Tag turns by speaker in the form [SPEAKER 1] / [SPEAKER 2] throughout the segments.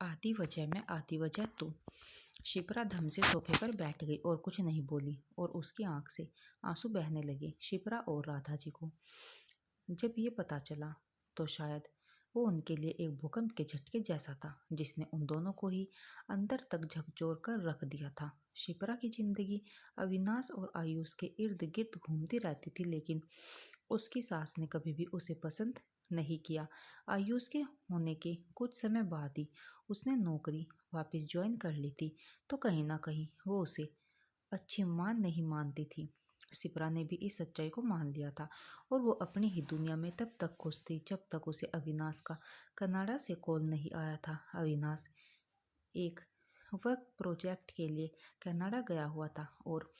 [SPEAKER 1] आधी वजह मैं आधी वजह तू। शिप्रा धम से सोफे पर बैठ गई और कुछ नहीं बोली और उसकी आंख से आंसू बहने लगे। शिप्रा और राधा जी को जब ये पता चला तो शायद वो उनके लिए एक भूकंप के झटके जैसा था जिसने उन दोनों को ही अंदर तक झकझोर कर रख दिया था। शिप्रा की जिंदगी अविनाश और आयुष के इर्द गिर्द घूमती रहती थी, लेकिन उसकी सास ने कभी भी उसे पसंद नहीं किया। आयुष के होने के कुछ समय बाद ही उसने नौकरी वापस ज्वाइन कर ली थी, तो कहीं ना कहीं वो उसे अच्छी मान नहीं मानती थी। शिप्रा ने भी इस सच्चाई को मान लिया था और वो अपनी ही दुनिया में तब तक खुश थी जब तक उसे अविनाश का कनाडा से कॉल नहीं आया था। अविनाश एक वर्क प्रोजेक्ट के लिए कनाडा गया हुआ था और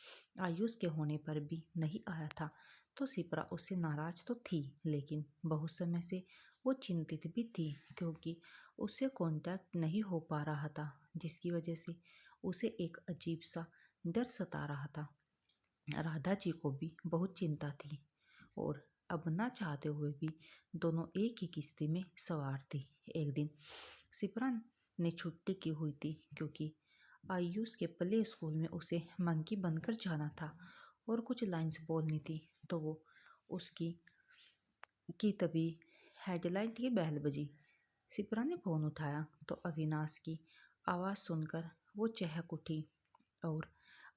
[SPEAKER 1] आयुष के होने पर भी नहीं आया था, तो शिप्रा उससे नाराज तो थी, लेकिन बहुत समय से वो चिंतित भी थी क्योंकि उससे कांटेक्ट नहीं हो पा रहा था, जिसकी वजह से उसे एक अजीब सा डर सता रहा था। राधा जी को भी बहुत चिंता थी और अब ना चाहते हुए भी दोनों एक ही किश्ती में सवार थे। एक दिन शिप्रा ने छुट्टी की हुई थी क्योंकि आयुष के प्ले स्कूल में उसे मंकी बनकर जाना था और कुछ लाइंस बोलनी थी, तो वो उसकी की तभी हेडलाइट की बेल बजी। शिप्रा ने फोन उठाया तो अविनाश की आवाज़ सुनकर वो चहक उठी और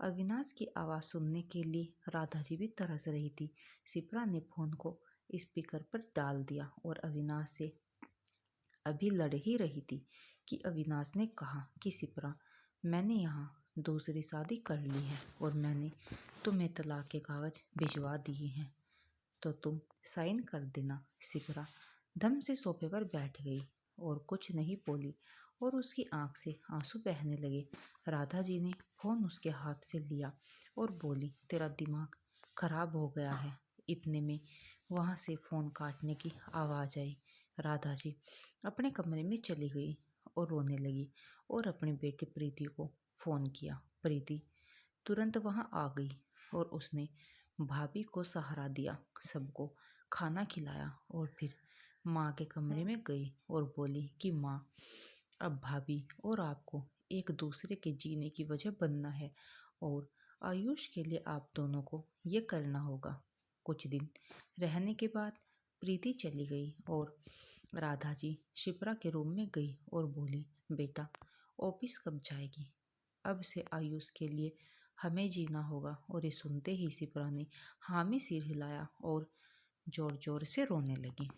[SPEAKER 1] अविनाश की आवाज़ सुनने के लिए राधा जी भी तरस रही थी। शिप्रा ने फ़ोन को स्पीकर पर डाल दिया और अविनाश से अभी लड़ ही रही थी कि अविनाश ने कहा कि शिप्रा, मैंने यहाँ दूसरी शादी कर ली है और मैंने तुम्हें तलाक के कागज भिजवा दिए हैं, तो तुम साइन कर देना। शिप्रा धम से सोफे पर बैठ गई और कुछ नहीं बोली और उसकी आंख से आंसू बहने लगे। राधा जी ने फोन उसके हाथ से लिया और बोली, तेरा दिमाग खराब हो गया है। इतने में वहाँ से फ़ोन काटने की आवाज़ आई। राधा जी अपने कमरे में चली गई और रोने लगी और अपनी बेटी प्रीति को फ़ोन किया। प्रीति तुरंत वहाँ आ गई और उसने भाभी को सहारा दिया, सबको खाना खिलाया और फिर माँ के कमरे में गई और बोली कि माँ, अब भाभी और आपको एक दूसरे के जीने की वजह बनना है और आयुष के लिए आप दोनों को ये करना होगा। कुछ दिन रहने के बाद प्रीति चली गई और राधा जी शिप्रा के रूम में गई और बोली, बेटा ऑफिस कब जाएगी? अब से आयुष के लिए हमें जीना होगा। और ये सुनते ही शिप्रा ने हामी सिर हिलाया और जोर जोर से रोने लगी।